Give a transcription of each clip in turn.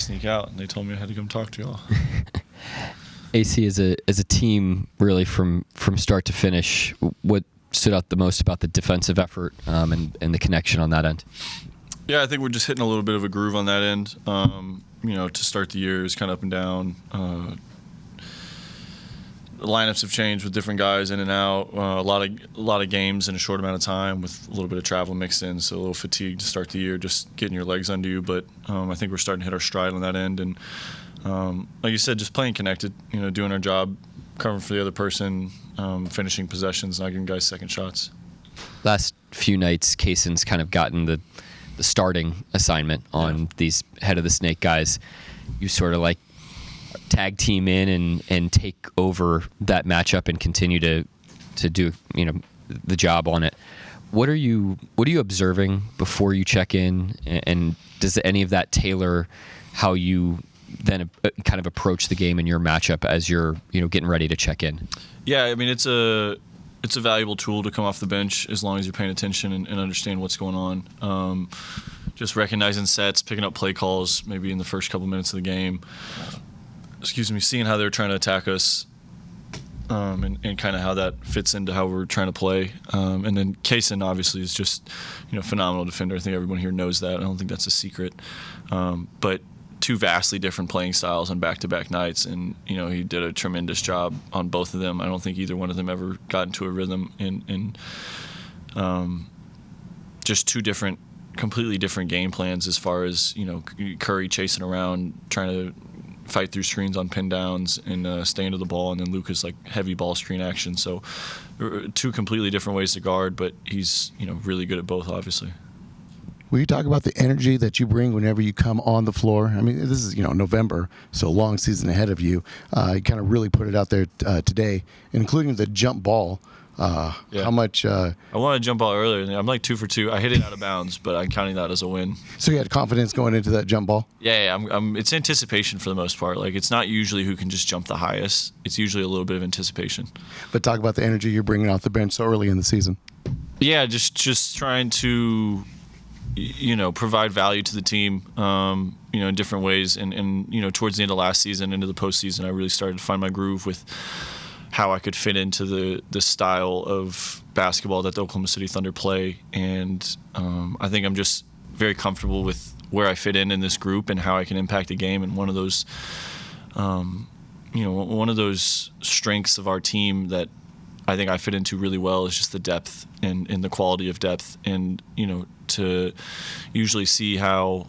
sneak out, and they told me I had to come talk to y'all. AC, as a team, really from start to finish, what stood out the most about the defensive effort and the connection on that end? Yeah, I think we're just hitting a little bit of a groove on that end. To start the year, it was kind of up and down. The lineups have changed with different guys in and out. A lot of games in a short amount of time with a little bit of travel mixed in, so a little fatigue to start the year, just getting your legs under you. But I think we're starting to hit our stride on that end. And like you said, just playing connected, doing our job, covering for the other person, finishing possessions, not giving guys second shots. Last few nights, Kaysen's kind of gotten the starting assignment on these head of the snake guys. You sort of like tag team in and take over that matchup and continue to do the job on it. What are you observing before you check in, and does any of that tailor how you then kind of approach the game in your matchup as you're getting ready to check in? Yeah, I mean it's a valuable tool to come off the bench as long as you're paying attention and understand what's going on. Just recognizing sets, picking up play calls maybe in the first couple minutes of the game. Seeing how they're trying to attack us, and kind of how that fits into how we're trying to play. And then Kaysen obviously is just phenomenal defender. I think everyone here knows that. I don't think that's a secret. But two vastly different playing styles on back-to-back nights, and he did a tremendous job on both of them. I don't think either one of them ever got into a rhythm in just two completely different game plans as far as Curry chasing around trying to fight through screens on pin downs and stay into the ball, and then Luka's like heavy ball screen action. So two completely different ways to guard, but he's really good at both, obviously. Will you talk about the energy that you bring whenever you come on the floor? I mean, this is November, so a long season ahead of you. You kind of really put it out there today, including the jump ball. How much? I wanted to jump ball earlier. I'm like 2 for 2. I hit it out of bounds, but I'm counting that as a win. So you had confidence going into that jump ball? Yeah. It's anticipation for the most part. Like, it's not usually who can just jump the highest. It's usually a little bit of anticipation. But talk about the energy you're bringing off the bench so early in the season. Yeah, just trying to provide value to the team, in different ways. And towards the end of last season, into the postseason, I really started to find my groove with how I could fit into the style of basketball that the Oklahoma City Thunder play. And I think I'm just very comfortable with where I fit in this group and how I can impact the game. And one of those, one of those strengths of our team that I think I fit into really well is just the depth and the quality of depth. And, to usually see how,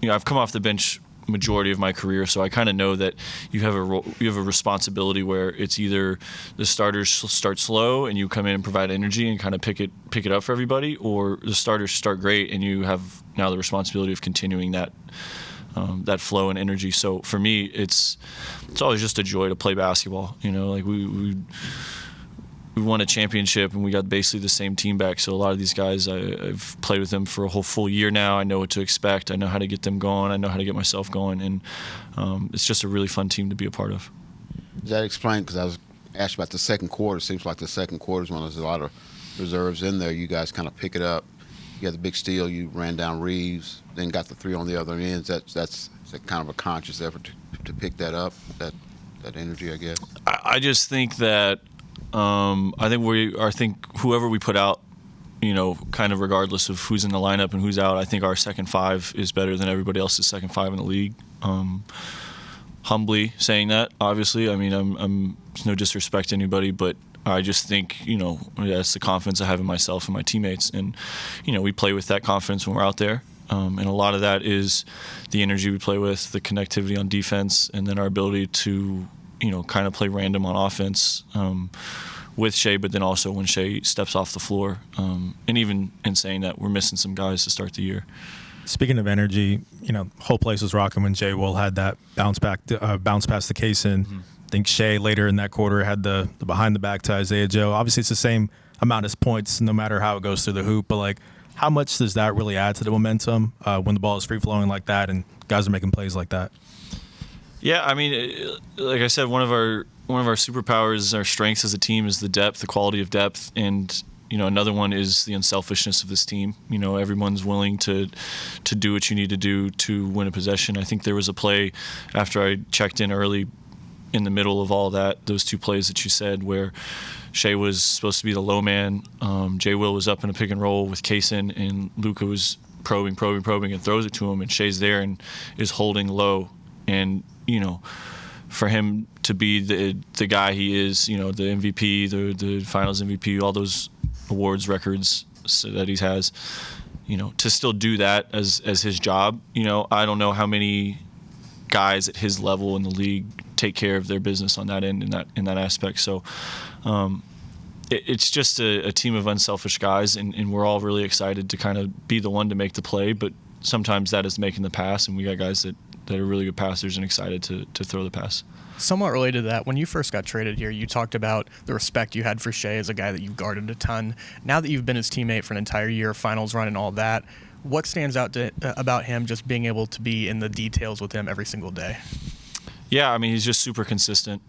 I've come off the bench majority of my career, so I kind of know that you have a responsibility where it's either the starters start slow and you come in and provide energy and kind of pick it up for everybody, or the starters start great and you have now the responsibility of continuing that flow and energy. So for me, it's always just a joy to play basketball. Like we won a championship and we got basically the same team back. So a lot of these guys, I've played with them for a whole full year now. I know what to expect. I know how to get them going. I know how to get myself going. And it's just a really fun team to be a part of. Does that explain, because I was asked about the second quarter. It seems like the second quarter is when there's a lot of reserves in there. You guys kind of pick it up. You had the big steal. You ran down Reeves, then got the three on the other ends. That's kind of a conscious effort to pick that up, that energy, I guess. I just think that I think whoever we put out, kind of regardless of who's in the lineup and who's out, I think our second five is better than everybody else's second five in the league. Humbly saying that, obviously. I mean, I'm no disrespect to anybody, but I just think, that's the confidence I have in myself and my teammates. And, we play with that confidence when we're out there. And a lot of that is the energy we play with, the connectivity on defense, and then our ability to kind of play random on offense with Shea, but then also when Shea steps off the floor. And even in saying that, we're missing some guys to start the year. Speaking of energy, whole place was rocking when Jay Will had that bounce past the Kaysen. Mm-hmm. I think Shea later in that quarter had the behind the back to Isaiah Joe. Obviously, it's the same amount of points no matter how it goes through the hoop, but like, how much does that really add to the momentum when the ball is free flowing like that and guys are making plays like that? Yeah, I mean, like I said, one of our superpowers, our strengths as a team, is the depth, the quality of depth, and another one is the unselfishness of this team. Everyone's willing to do what you need to do to win a possession. I think there was a play after I checked in early in the middle of all that, those two plays that you said, where Shea was supposed to be the low man. Jay Will was up in a pick and roll with Kaysen, and Luka was probing, and throws it to him, and Shea's there and is holding low. And, for him to be the guy he is, the MVP, the finals MVP, all those awards records that he has, to still do that as his job, I don't know how many guys at his level in the league take care of their business on that end, in that aspect. So it's just a team of unselfish guys, and we're all really excited to kind of be the one to make the play, but sometimes that is making the pass, and we got guys that are really good passers and excited to throw the pass. Somewhat related to that, when you first got traded here, you talked about the respect you had for Shea as a guy that you've guarded a ton. Now that you've been his teammate for an entire year, finals run and all that, what stands out about him, just being able to be in the details with him every single day? Yeah, I mean, he's just super consistent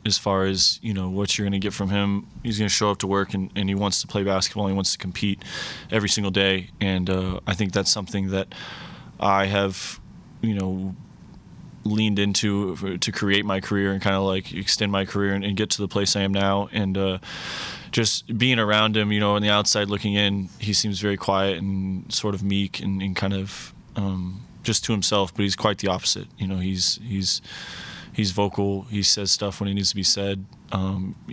as far as, what you're going to get from him. He's going to show up to work, and he wants to play basketball. He wants to compete every single day. And I think that's something that I have, leaned into to create my career and kind of like extend my career and get to the place I am now. And just being around him, on the outside looking in, he seems very quiet and sort of meek and kind of just to himself, but he's quite the opposite. He's vocal. He says stuff when it needs to be said.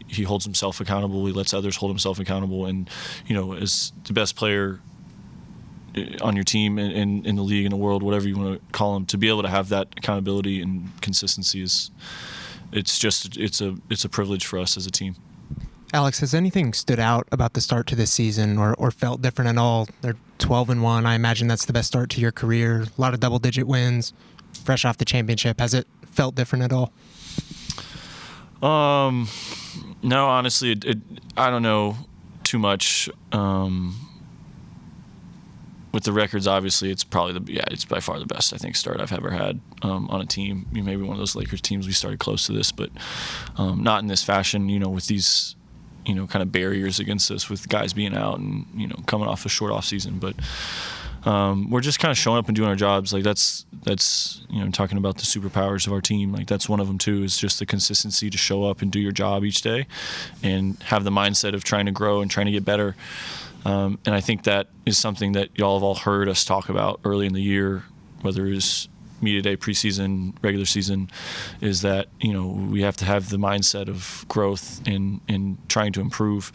He holds himself accountable. He lets others hold himself accountable. And, as the best player on your team and in the league, in the world, whatever you want to call him, to be able to have that accountability and consistency it's a privilege for us as a team. Alex, has anything stood out about the start to this season or felt different at all? They're 12-1. I imagine that's the best start to your career. A lot of double-digit wins, fresh off the championship. Has it felt different at all? No, honestly, I don't know too much. With the records, obviously, it's probably it's by far the best, I think, start I've ever had on a team. Maybe one of those Lakers teams we started close to this, but not in this fashion, with these, kind of barriers against us with guys being out and, coming off a short off season. But we're just kind of showing up and doing our jobs. Like that's talking about the superpowers of our team. Like that's one of them too, is just the consistency to show up and do your job each day and have the mindset of trying to grow and trying to get better. And I think that is something that y'all have all heard us talk about early in the year, whether it's media day, preseason, regular season, is that, we have to have the mindset of growth and trying to improve.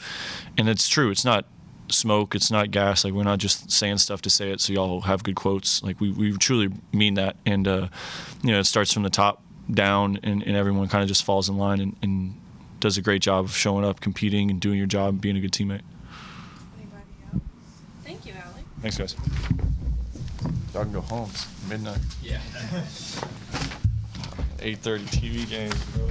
And it's true. It's not smoke. It's not gas. Like, we're not just saying stuff to say it so y'all have good quotes. Like, we truly mean that. And, it starts from the top down, and everyone kind of just falls in line and does a great job of showing up, competing, and doing your job, being a good teammate. Thank you, Alex. Thanks, guys. Y'all can go home. It's midnight. Yeah. 8:30 TV game, bro.